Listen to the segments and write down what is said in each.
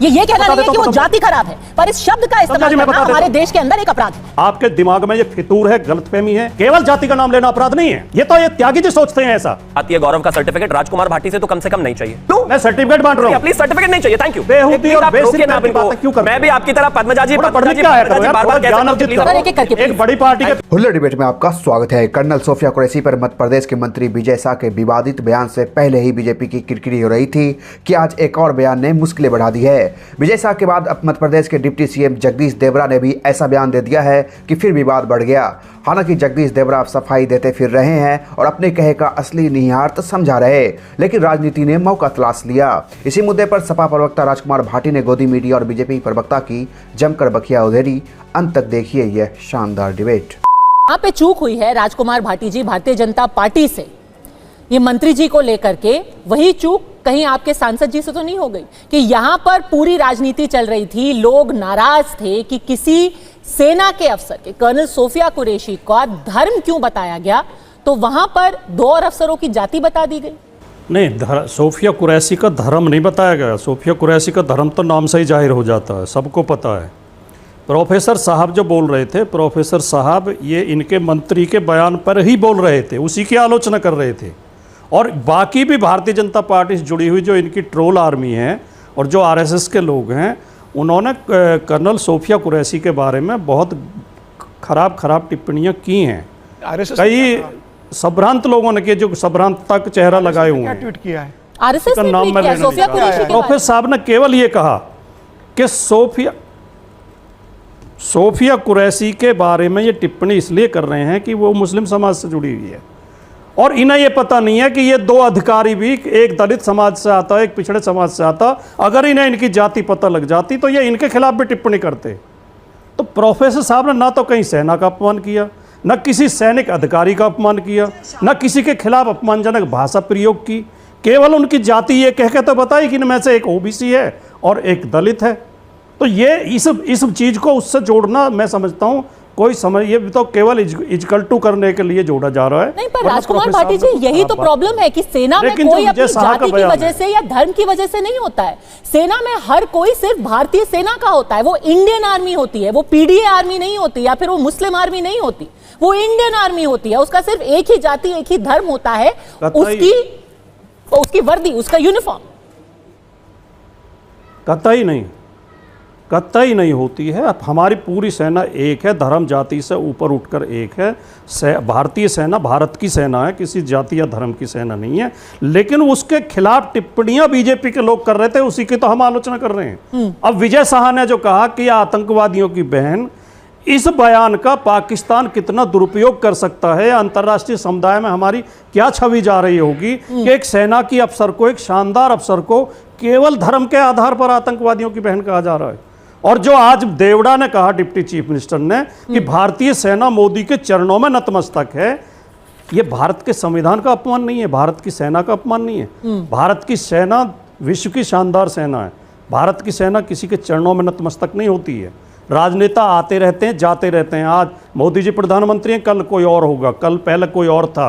ये कहना नहीं है कि वो जाति खराब है, पर इस शब्द का इस्तेमाल करना हमारे देश के अंदर एक अपराध है। आपके दिमाग में ये फितूर है, गलतफहमी है। केवल जाति का नाम लेना अपराध नहीं है। ये तो ये त्यागी जी सोचते हैं ऐसा। आती है गौरव का सर्टिफिकेट राजकुमार भाटी से तो कम से कम नहीं चाहिए। मैं सर्टिफिकेट बांट रहा हूं। प्लीज सर्टिफिकेट नहीं चाहिए, थैंक यू। बेहूदी और बेसिक बातें क्यों कर रहे हैं? मैं भी आपकी तरह पद्मजा जी एक बड़ी पार्टी के हुल्लड़ डिबेट में आपका स्वागत है। कर्नल सोफिया कुरैशी पर मध्य प्रदेश के मंत्री विजय शाह के विवादित बयान से पहले ही बीजेपी की किरकिरी हो रही थी कि आज एक और बयान ने मुश्किलें बढ़ा दी है। विजय शाह के बाद अब मध्य प्रदेश के डिप्टी सीएम जगदीश देवड़ा ने भी ऐसा बयान दे दिया है कि फिर विवाद बढ़ गया। हालांकि जगदीश देवड़ा सफाई देते फिर रहे हैं और अपने कहे का असली निहितार्थ समझा रहे, लेकिन राजनीति ने मौका तलाश लिया। इसी मुद्दे पर सपा प्रवक्ता राजकुमार भाटी ने गोदी मीडिया और बीजेपी प्रवक्ता की जमकर बखिया उधेरी। अंत तक देखिए यह शानदार डिबेट। यहाँ पे चूक हुई है राजकुमार भाटी जी भारतीय जनता पार्टी से, ये मंत्री जी को लेकर के। वही चूक कहीं आपके सांसद जी से तो नहीं हो गई कि यहाँ पर पूरी राजनीति चल रही थी, लोग नाराज थे कि किसी सेना के अफसर के कर्नल सोफिया कुरैशी का धर्म क्यों बताया गया, तो वहां पर 2 और अफसरों की जाति बता दी गई। नहीं, सोफिया कुरैशी का धर्म नहीं बताया गया। सोफिया कुरैशी का धर्म तो नाम से ही जाहिर हो जाता है, सबको पता है। प्रोफेसर साहब जो बोल रहे थे, प्रोफेसर साहब ये इनके मंत्री के बयान पर ही बोल रहे थे, उसी की आलोचना कर रहे थे। और बाकी भी भारतीय जनता पार्टी से जुड़ी हुई जो इनकी ट्रोल आर्मी है और जो आरएसएस के लोग हैं, उन्होंने कर्नल सोफिया कुरैशी के बारे में बहुत खराब टिप्पणियां की हैं। कई संभ्रांत लोगों ने, जो संभ्रांतता का चेहरा लगाए हुए हैं। ट्वीट किया है आरएसएस का नाम मैं सोफिया कुरैशी के प्रोफेसर साहब ने केवल ये कहा कि सोफिया कुरैशी के बारे में ये टिप्पणी इसलिए कर रहे हैं कि वो मुस्लिम समाज से जुड़ी हुई है, और इन्हें ये पता नहीं है कि ये 2 अधिकारी भी, एक दलित समाज से आता, एक पिछड़े समाज से आता। अगर इन्हें इनकी जाति पता लग जाती तो ये इनके खिलाफ भी टिप्पणी करते। तो प्रोफेसर साहब ने ना तो कहीं सेना का अपमान किया, न किसी सैनिक अधिकारी का अपमान किया, न किसी के खिलाफ अपमानजनक भाषा प्रयोग की। केवल उनकी जाति ये कह के तो बताई कि इनमें से एक ओबीसी है और एक दलित है। तो ये इस चीज़ को उससे जोड़ना, मैं समझता हूँ कोई समझ, ये तो केवल इजकल्टू करने के लिए जोड़ा जा रहा है। नहीं, पर राजकुमार भाटी जी यही तो प्रॉब्लम है कि सेना में कोई अपनी जाति की वजह से या धर्म की वजह से नहीं होता है। सेना में हर कोई सिर्फ भारतीय सेना का होता है। वो इंडियन आर्मी होती है, वो पीडीए आर्मी नहीं होती, या फिर वो मुस्लिम आर्मी नहीं होती, वो इंडियन आर्मी होती है। उसका सिर्फ एक ही जाति, एक ही धर्म होता है, उसकी वर्दी, उसका यूनिफॉर्म। कतई नहीं होती है। अब हमारी पूरी सेना एक है, धर्म जाति से ऊपर उठकर एक है। भारतीय सेना भारत की सेना है, किसी जाति या धर्म की सेना नहीं है। लेकिन उसके खिलाफ टिप्पणियां बीजेपी के लोग कर रहे थे, उसी की तो हम आलोचना कर रहे हैं। अब विजय शाह ने जो कहा कि आतंकवादियों की बहन, इस बयान का पाकिस्तान कितना दुरुपयोग कर सकता है, अंतर्राष्ट्रीय समुदाय में हमारी क्या छवि जा रही होगी कि एक सेना की अफसर को, एक शानदार अफसर को केवल धर्म के आधार पर आतंकवादियों की बहन कहा जा रहा है। और जो आज देवड़ा ने कहा, डिप्टी चीफ मिनिस्टर ने, कि भारतीय सेना मोदी के चरणों में नतमस्तक है, ये भारत के संविधान का अपमान नहीं है, भारत की सेना का अपमान नहीं है। भारत की सेना विश्व की शानदार सेना है। भारत की सेना किसी के चरणों में नतमस्तक नहीं होती है। राजनेता आते रहते हैं, जाते रहते हैं। आज मोदी जी प्रधानमंत्री हैं, कल कोई और होगा, कल पहले कोई और था।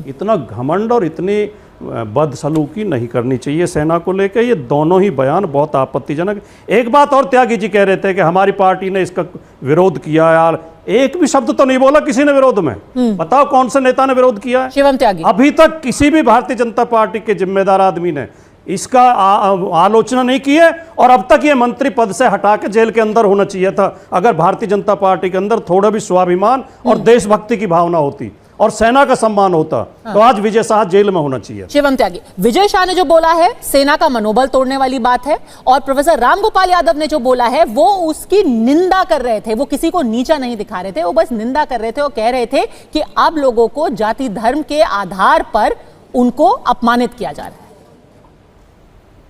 इतना घमंड और इतनी बदसलूकी नहीं करनी चाहिए सेना को लेकर। ये दोनों ही बयान बहुत आपत्तिजनक। एक बात और त्यागी जी कह रहे थे कि हमारी पार्टी ने इसका विरोध किया। यार, एक भी शब्द तो नहीं बोला किसी ने विरोध में। बताओ कौन से नेता ने विरोध किया है? शिवम त्यागी। अभी तक किसी भी भारतीय जनता पार्टी के जिम्मेदार आदमी ने इसका आलोचना नहीं की है। और अब तक ये मंत्री पद से हटा के जेल के अंदर होना चाहिए था, अगर भारतीय जनता पार्टी के अंदर थोड़ा भी स्वाभिमान और देशभक्ति की भावना होती और सेना का सम्मान होता। तो आज विजय शाह जेल में होना चाहिए। शिवम त्यागी, विजय शाह ने जो बोला है सेना का मनोबल तोड़ने वाली बात है, और प्रोफेसर रामगोपाल यादव ने जो बोला है वो उसकी निंदा कर रहे थे। वो किसी को नीचा नहीं दिखा रहे थे, वो बस निंदा कर रहे थे और कह रहे थे कि अब लोगों को जाति धर्म के आधार पर उनको अपमानित किया जा रहा है।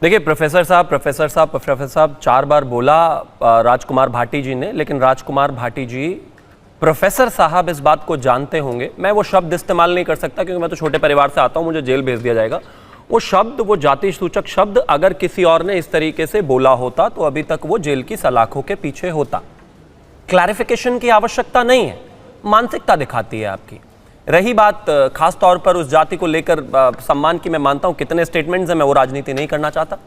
देखिए प्रोफेसर साहब 4 बार बोला राजकुमार भाटी जी ने, लेकिन राजकुमार भाटी जी, प्रोफेसर साहब इस बात को जानते होंगे। मैं वो शब्द इस्तेमाल नहीं कर सकता क्योंकि मैं तो छोटे परिवार से आता हूं, मुझे जेल भेज दिया जाएगा। वो शब्द, वो जाति सूचक शब्द अगर किसी और ने इस तरीके से बोला होता तो अभी तक वो जेल की सलाखों के पीछे होता। क्लैरिफिकेशन की आवश्यकता नहीं है, मानसिकता दिखाती है आपकी। रही बात खास तौर पर उस जाति को लेकर सम्मान की, मैं मानता हूं कितने स्टेटमेंट्स हैं, मैं वो राजनीति नहीं करना चाहता।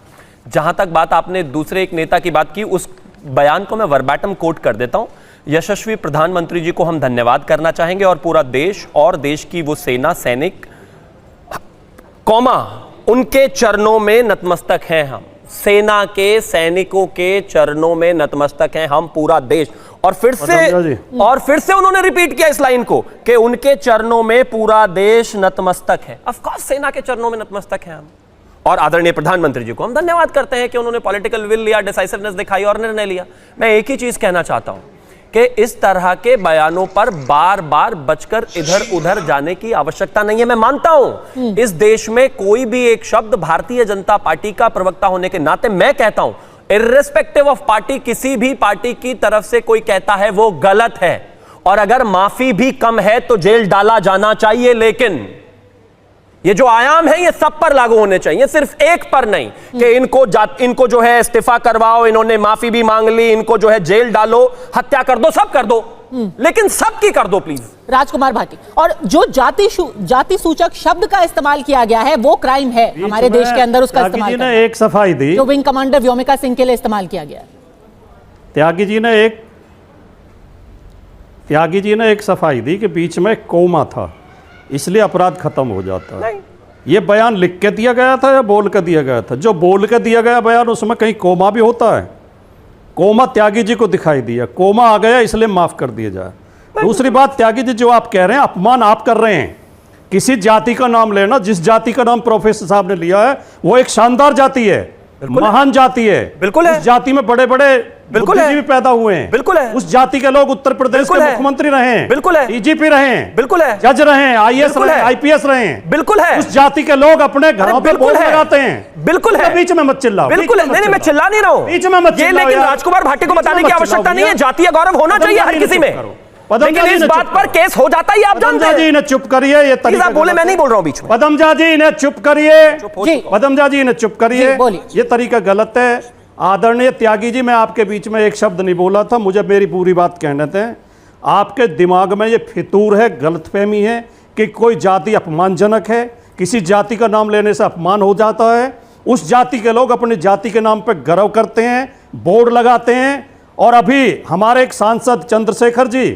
जहां तक बात आपने दूसरे एक नेता की बात की, उस बयान को मैं वर्बैटम कोट कर देता हूं। यशस्वी प्रधानमंत्री जी को हम धन्यवाद करना चाहेंगे और पूरा देश और देश की वो सेना, सैनिक, कौमा, उनके चरणों में नतमस्तक हैं हम। सेना के सैनिकों के चरणों में नतमस्तक हैं हम, पूरा देश। और फिर से उन्होंने रिपीट किया इस लाइन को कि उनके चरणों में पूरा देश नतमस्तक है। ऑफ कोर्स सेना के चरणों में नतमस्तक हैं हम। और आदरणीय प्रधानमंत्री जी को हम धन्यवाद करते हैं कि उन्होंने पॉलिटिकल विल लिया, डिसाइसिवनेस दिखाई और निर्णय लिया। मैं एक ही चीज कहना चाहता हूं कि इस तरह के बयानों पर बार बार बचकर इधर उधर जाने की आवश्यकता नहीं है। मैं मानता हूं इस देश में कोई भी एक शब्द भारतीय जनता पार्टी का प्रवक्ता होने के नाते मैं कहता हूं, इर्रेस्पेक्टिव ऑफ पार्टी, किसी भी पार्टी की तरफ से कोई कहता है वो गलत है। और अगर माफी भी कम है तो जेल डाला जाना चाहिए, लेकिन ये जो आयाम है ये सब पर लागू होने चाहिए, सिर्फ एक पर नहीं कि इनको जो है इस्तीफा करवाओ, इन्होंने माफी भी मांग ली, इनको जो है जेल डालो, हत्या कर दो, सब कर दो, लेकिन सबकी कर दो प्लीज। राजकुमार भाटी, और जो जाति सूचक शब्द का इस्तेमाल किया गया है वो क्राइम है हमारे देश के अंदर, उसका इस्तेमाल करना, एक सफाई दी जो विंग कमांडर व्योमिका सिंह के लिए इस्तेमाल किया गया। त्यागी जी ने एक सफाई दी कि बीच में कोमा था, इसलिए अपराध खत्म हो जाता है। ये बयान लिख के दिया गया था या बोल के दिया गया था? जो बोल के दिया गया बयान, उसमें कहीं कोमा भी होता है? कोमा त्यागी जी को दिखाई दिया, कोमा आ गया इसलिए माफ कर दिया जाए। दूसरी बात, त्यागी जी जो आप कह रहे हैं, अपमान आप कर रहे हैं। किसी जाति का नाम लेना, जिस जाति का नाम प्रोफेसर साहब ने लिया है वो एक शानदार जाति है, महान जाति है। बिल्कुल है। उस जाति में बड़े बड़े बुद्धिजीवी पैदा हुए हैं। बिल्कुल है। उस जाति के लोग उत्तर प्रदेश के मुख्यमंत्री रहे हैं। बिल्कुल है। डीजीपी रहे हैं। बिल्कुल है। जज रहे हैं, आईएएस रहे हैं, आईपीएस रहे हैं। बिल्कुल है। उस जाति के लोग अपने घरों पर बोर्ड लगाते हैं। बिल्कुल है। बीच में मत चिल्लाओ। बिल्कुल है। नहीं, मैं चिल्ला नहीं रहा हूं। बीच में मत चिल्लाओ। लेकिन राजकुमार भाटी को बताने की आवश्यकता नहीं है, जातीय गौरव होना चाहिए हर किसी में, लेकिन इस बात पर केस हो जाता है, आप जानते हैं। जी ने चुप करिए, ये तरीका आप बोले, मैं नहीं बोल रहा हूं बीच में। पदमजा जी ने चुप करिए, पदमजा जी ने चुप करिए, ये तरीका गलत है। आदरणीय त्यागी जी, मैं आपके बीच में एक शब्द नहीं बोला था, मुझे मेरी पूरी बात कहने दें। आपके दिमाग में ये फितूर है, गलतफहमी है कि कोई जाति अपमानजनक है, किसी जाति का नाम लेने से अपमान हो जाता है। उस जाति के लोग अपनी जाति के नाम पर गर्व करते हैं, बोर्ड लगाते हैं। और अभी हमारे एक सांसद चंद्रशेखर जी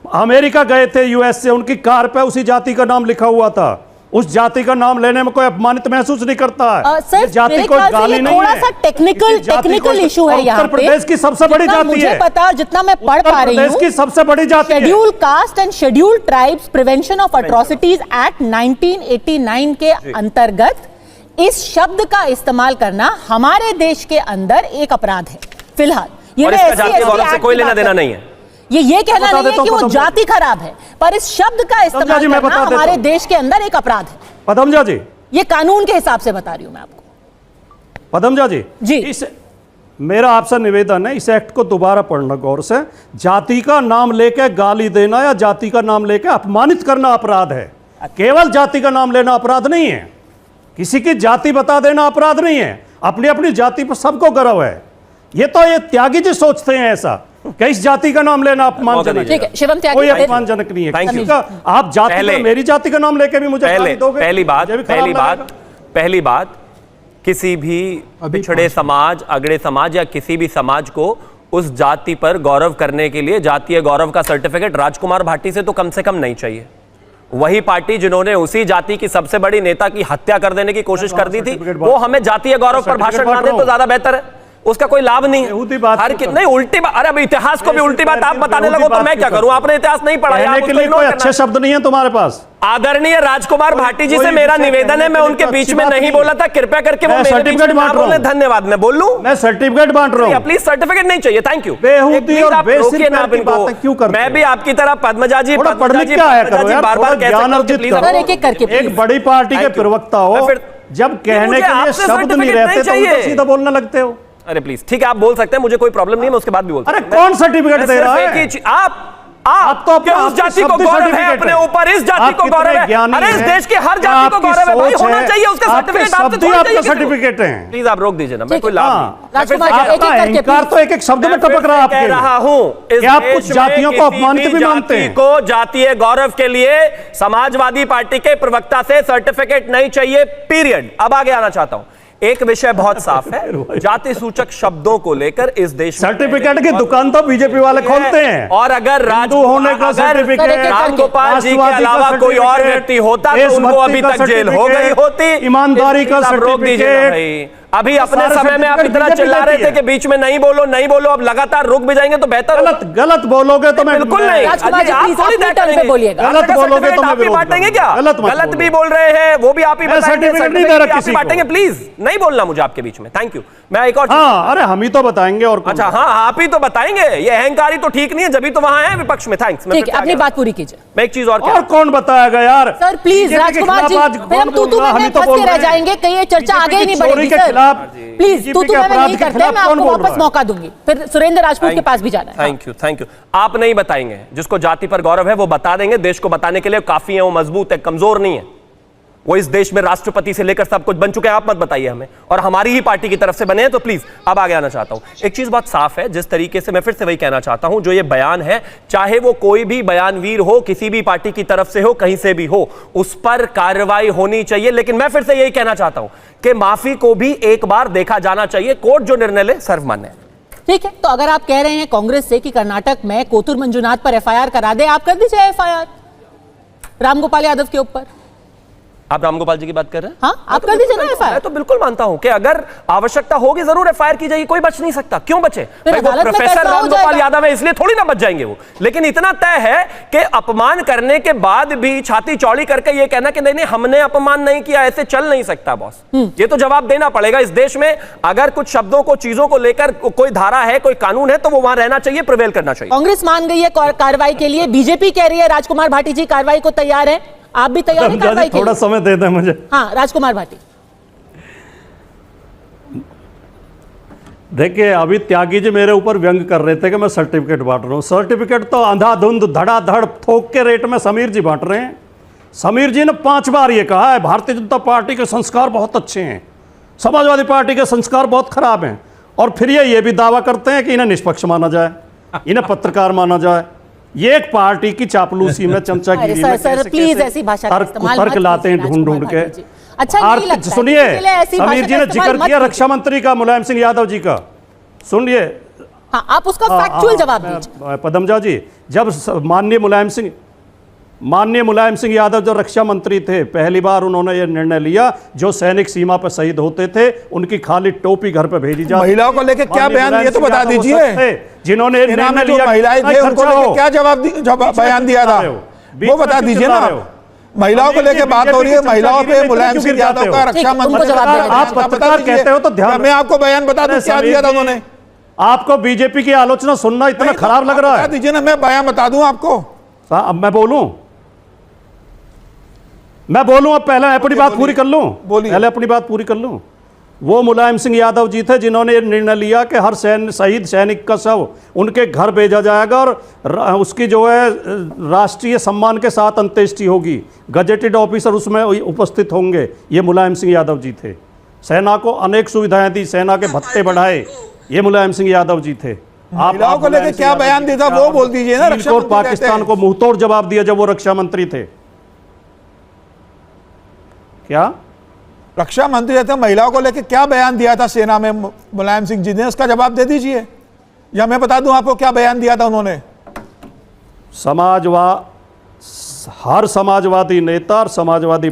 अमेरिका गए थे, यूएस से, उनकी कार पे उसी जाति का नाम लिखा हुआ था। उस जाति का नाम लेने में कोई अपमानित महसूस नहीं करता है। सर, जाति को गाली नहीं है, थोड़ा सा टेक्निकल इशू है यहाँ पे। उत्तर प्रदेश की सबसे बड़ी जाति है, मुझे पता, जितना मैं पढ़ पा रही हूँ, उत्तर प्रदेश की सबसे बड़ी जाति है। Schedule caste and schedule tribes prevention of atrocities act 1989 के अंतर्गत इस शब्द का इस्तेमाल करना हमारे देश के अंदर एक अपराध है फिलहाल। और इसका जातीय गौरव से कोई लेना देना नहीं है। ये कहना नहीं है कि वो जाति खराब है, पर इस शब्द का इस्तेमाल करना हमारे देश के अंदर एक अपराध है। पदमजा जी, ये कानून के हिसाब से बता रही हूं मैं आपको। पदमजा जी, मेरा आपसे निवेदन है, इस एक्ट को दोबारा पढ़ना गौर से। जाति का नाम लेके गाली देना या जाति का नाम लेके अपमानित करना अपराध है। केवल जाति का नाम लेना अपराध नहीं है, किसी की जाति बता देना अपराध नहीं है। अपनी अपनी जाति पर सबको गर्व है। ये त्यागी जी सोचते हैं ऐसा कि इस जाति का नाम लेना अपमानजनक है। शिवम त्यागी, कोई अपमानजनक नहीं है। Thank you. आप जाति मेरी जाति का नाम लेके भी मुझे गाली दोगे? पहली बात, किसी भी पिछड़े समाज, अगड़े समाज या किसी भी समाज को उस जाति पर गौरव करने के लिए जातीय गौरव का सर्टिफिकेट राजकुमार भाटी से तो कम से कम नहीं चाहिए। वही पार्टी जिन्होंने उसी जाति की सबसे बड़ी नेता की हत्या कर देने की कोशिश कर दी थी, वो हमें जातीय गौरव पर भाषण ना दे तो ज्यादा बेहतर है। उसका कोई लाभ नहीं है। नहीं, उल्टी बात। अरे इतिहास को भी उल्टी बात आप बताने लगो तो मैं क्या करूं? आपने इतिहास नहीं पढ़ा है, के लिए कोई अच्छे शब्द नहीं है तुम्हारे पास। आदरणीय राजकुमार भाटी जी से मेरा निवेदन है, मैं उनके बीच में नहीं बोला था, कृपया करके वो मेरे बीच में ना बोले। धन्यवाद। मैं बोल लूं? मैं सर्टिफिकेट बांट रहा हूं। प्लीज सर्टिफिकेट नहीं चाहिए, थैंक यू। बेहूदी और बेसिक बातें क्यों करते हैं? मैं भी आपकी तरह पद्मजा जी बार बार एक बड़ी पार्टी के प्रवक्ता हो, जब कहने के लिए शब्द नहीं रहते तो सीधा बोलने लगते हो। अरे प्लीज, ठीक है, आप बोल सकते हैं, मुझे कोई प्रॉब्लम नहीं है, मैं उसके बाद भी बोल सकता हूं। अरे कौन सर्टिफिकेट दे रहा है? आप तो अपने उस जाति को गौरव है, अपने ऊपर इस जाति को गौरव है। अरे इस देश के हर जाति को गौरव है भाई, होना चाहिए उसका सर्टिफिकेट। आपका सर्टिफिकेट है, प्लीज आप रोक दीजिए ना, मैं कोई लाभ अहंकार तो एक एक शब्द में टपक रहा है। कह रहा हूं, आप कुछ जातियों को अपमानित भी मानते हैं। को जातीय गौरव के लिए समाजवादी पार्टी के प्रवक्ता से सर्टिफिकेट नहीं चाहिए, पीरियड। अब आगे आना चाहता हूं, एक विषय बहुत साफ है, जाति सूचक शब्दों को लेकर इस देश में सर्टिफिकेट की दुकान तो बीजेपी वाले खोलते हैं। और अगर हिंदू होने का सर्टिफिकेट, रामगोपाल जी के अलावा कोई और व्यक्ति होता तो उनको अभी तक जेल हो गई होती। ईमानदारी का रोक दीजिए भाई। अभी अपने समय में आप इतना चिल्ला रहे थे कि बीच में नहीं बोलो नहीं बोलो, अब लगातार रुक भी जाएंगे तो बेहतर। गलत बोलोगे तो मैं बिल्कुल नहीं, आप थोड़ी तय करेंगे। गलत बोलोगे तो मैं आप ही बांटेंगे क्या? गलत भी बोल रहे हैं वो भी आप ही बताएंगे, बांटेंगे। प्लीज नहीं बोलना मुझे आपके बीच में। Thank you. मैं एक और अरे हम ही तो बताएंगे और अच्छा हाँ आप ही तो बताएंगे। ये अहंकारी तो ठीक नहीं है, जब भी तो वहां है विपक्ष में। थैंक्स। ठीक है, अपनी बात पूरी कीजिए। मैं एक चीज और कौन बताएगा यार? सर प्लीज राजकुमार जी, फिर हम तू में फंस के रह जाएंगे, कहीं ये चर्चा आगे ही नहीं बढ़ेगी सर। प्लीज तू मैं नहीं करते, मैं आपको वापस मौका दूंगी, फिर सुरेंद्र राजपूत के पास भी जाना है। Thank you. आप नहीं बताएंगे, जिसको जाति पर गौरव है वो बता देंगे। देश को बताने के लिए काफी है, वो मजबूत है, कमजोर नहीं है। वो इस देश में राष्ट्रपति से लेकर सब कुछ बन चुके हैं। आप मत बताइए हमें, और हमारी ही पार्टी की तरफ से बने हैं। तो प्लीज अब आगे आना चाहता हूं। एक चीज बहुत साफ है, जिस तरीके से मैं फिर से वही कहना चाहता हूं, जो ये बयान है, चाहे वो कोई भी बयानवीर हो, किसी भी पार्टी की तरफ से हो, कहीं से भी हो, उस पर कार्रवाई होनी चाहिए। लेकिन मैं फिर से यही कहना चाहता हूं कि माफी को भी एक बार देखा जाना चाहिए। कोर्ट जो निर्णय ले सर्वमान्य है। ठीक है, तो अगर आप कह रहे हैं कांग्रेस से कि कर्नाटक में कोतुर मंजुनाथ पर एफआईआर करा दे, आप कर दीजिए एफआईआर रामगोपाल यादव के ऊपर। आप रामगोपाल जी की बात कर रहे हैं? हाँ, आप कर दीजिए ना एफआईआर। मैं तो बिल्कुल मानता हूं कि अगर आवश्यकता होगी जरूर एफआईआर की जाएगी, कोई बच नहीं सकता। क्यों बचे? भाई वो प्रोफेसर रामगोपाल यादव है इसलिए थोड़ी ना बच जाएंगे वो। लेकिन इतना तय है कि अपमान करने के बाद भी छाती चौड़ी करके ये कहना कि नहीं हमने अपमान नहीं किया, ऐसे चल नहीं सकता बॉस। ये तो जवाब देना पड़ेगा। इस देश में अगर कुछ शब्दों को, चीजों को लेकर कोई धारा है, कोई कानून है, तो वो वहां रहना चाहिए, प्रिवेल करना चाहिए। कांग्रेस मान गई है कार्रवाई के लिए, बीजेपी कह रही है राजकुमार भाटी जी कार्रवाई को तैयार है। आप भी तैयार हैं कार्रवाई के लिए? थोड़ा समय दे दें मुझे। हाँ, राजकुमार भाटी। देखिए, अभी त्यागी जी मेरे ऊपर व्यंग कर रहे थे कि मैं सर्टिफिकेट बांट रहा हूं। सर्टिफिकेट तो अंधाधुंध धड़ाधड़ थोक के रेट में समीर जी बांट रहे हैं। समीर जी ने 5 बार ये कहा है भारतीय जनता पार्टी के संस्कार बहुत अच्छे हैं, समाजवादी पार्टी के संस्कार बहुत खराब हैं, और फिर ये भी दावा करते हैं कि इन्हें निष्पक्ष माना जाए, इन्हें पत्रकार माना जाए। ये एक पार्टी की चापलूसी में, चमचागिरी में सर प्लीज ऐसी भाषा तर्क लाते हैं ढूंढ के। अच्छा नहीं लगता। सुनिए, समीर जी ने जिक्र किया रक्षा मंत्री का, मुलायम सिंह यादव जी का, सुनिए। हाँ, आप उसका फैक्चुअल जवाब दीजिए। पदमजा जी, जब माननीय मुलायम सिंह यादव जो रक्षा मंत्री थे, पहली बार उन्होंने ये निर्णय लिया, जो सैनिक सीमा पर शहीद होते थे उनकी खाली टोपी घर पे भेजी जाती। महिलाओं को लेकर क्या बयान दिया तो बता दीजिए। जिन्होंने निर्णय लिया, महिलाएं थे उनको लेकर क्या बयान दिया था वो बता दीजिए ना। महिलाओं को लेकर बात हो रही है, महिलाओं पे मुलायम सिंह यादव का रक्षा मंत्री, आप पत्रकार कहते हो तो ध्यान, मैं आपको बयान बता दूं क्या दिया था उन्होंने। आपको बीजेपी की आलोचना सुनना इतना खराब लग रहा है? दीजिए ना, मैं बयान बता दूं आपको। अब मैं बोलूं, अब पहले अपनी बात पूरी कर लूं, पहले अपनी बात पूरी कर लूं। वो मुलायम सिंह यादव जी थे जिन्होंने ये निर्णय लिया कि हर शहीद सैनिक का शव उनके घर भेजा जाएगा और उसकी जो है राष्ट्रीय सम्मान के साथ अंत्येष्टि होगी। गजेटेड ऑफिसर उसमें उपस्थित होंगे। ये मुलायम सिंह यादव जी थे। सेना को अनेक सुविधाएं दी, सेना के भत्ते बढ़ाए, ये मुलायम सिंह यादव जी थे। महिलाओं को लेकर क्या बयान दिया था वो बोल दीजिए ना। रक्षा मंत्री पाकिस्तान को मुंहतोड़ जवाब दिया जब वो रक्षा मंत्री थे। क्या रक्षा मंत्री रहते, महिलाओं को लेकर क्या बयान दिया था सेना में मुलायम सिंह जी ने, उसका जवाब दे दीजिए, या मैं बता दूं आपको क्या बयान दिया था उन्होंने। हर समाजवादी नेता और समाजवादी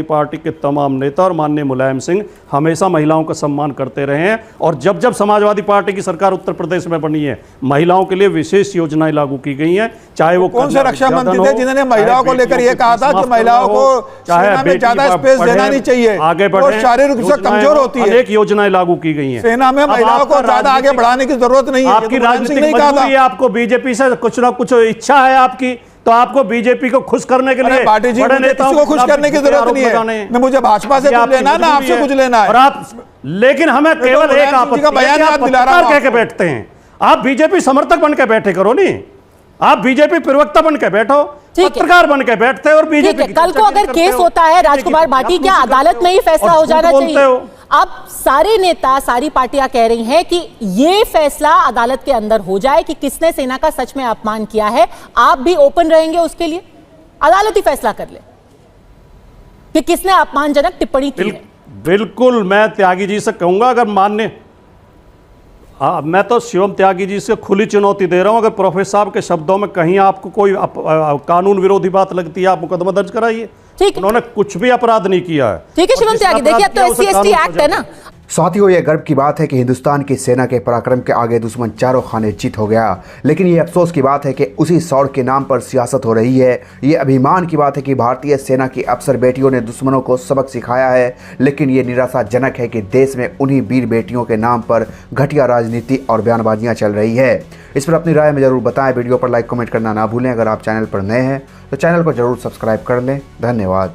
पार्टी के तमाम नेता और माननीय मुलायम सिंह हमेशा महिलाओं का सम्मान करते रहे हैं। और जब जब समाजवादी पार्टी की सरकार उत्तर प्रदेश में बनी है, महिलाओं के लिए विशेष योजनाएं लागू की गई हैं। चाहे वो कौन से रक्षा मंत्री थे जिन्होंने महिलाओं को लेकर यह कहा था कि महिलाओं को सेना में ज्यादा स्पेस देना नहीं चाहिए, आगे बढ़े, शारीरिक रूप से कमजोर होती है। अनेक योजनाएं लागू की गई हैं। सेना में महिलाओं को ज्यादा आगे बढ़ाने की जरूरत नहीं है। आपकी राजनीतिक मजबूरी है, आपको बीजेपी से कुछ ना कुछ इच्छा है आपकी, तो आपको बीजेपी को खुश करने के लिए पार्टी जी बड़े नेताओं को खुश करने की जरूरत नहीं है। न मुझे भाजपा से कुछ लेना है ना आपसे कुछ लेना है। और आप, लेकिन हमें केवल एक आपत्ति है, बयान याद दिला रहा हूं, कह के बैठते हैं। आप बीजेपी समर्थक बन के बैठे करो, नहीं आप बीजेपी प्रवक्ता बन के बैठो, पत्रकार बन के बैठते और बीजेपी। कल को अगर केस होता है राजकुमार भाटी, क्या अदालत में ही फैसला हो जाना चाहिए? अब सारे नेता, सारी पार्टियां कह रही हैं कि ये फैसला अदालत के अंदर हो जाए कि किसने सेना का सच में अपमान किया है। आप भी ओपन रहेंगे उसके लिए? अदालत ही फैसला कर ले कि किसने अपमानजनक टिप्पणी की है। बिल्कुल मैं त्यागी जी से कहूंगा, अगर मान्य मैं तो शिवम त्यागी जी से खुली चुनौती दे रहा हूं, अगर प्रोफेसर साहब के शब्दों में कहीं आपको कोई कानून विरोधी बात लगती है, आप मुकदमा दर्ज कराइए। ठीक है, उन्होंने कुछ भी अपराध नहीं किया है। ठीक है शिवम त्यागी, देखिए अब तो SC/ST एक्ट है ना। साथियों, यह गर्व की बात है कि हिंदुस्तान की सेना के पराक्रम के आगे दुश्मन चारों खाने चित हो गया। लेकिन ये अफसोस की बात है कि उसी शौर्य के नाम पर सियासत हो रही है। ये अभिमान की बात है कि भारतीय सेना की अफसर बेटियों ने दुश्मनों को सबक सिखाया है। लेकिन ये निराशाजनक है कि देश में उन्हीं वीर बेटियों के नाम पर घटिया राजनीति और बयानबाजियाँ चल रही है। इस पर अपनी राय में जरूर बताएं। वीडियो पर लाइक कमेंट करना ना भूलें। अगर आप चैनल पर नए हैं तो चैनल को जरूर सब्सक्राइब कर लें। धन्यवाद।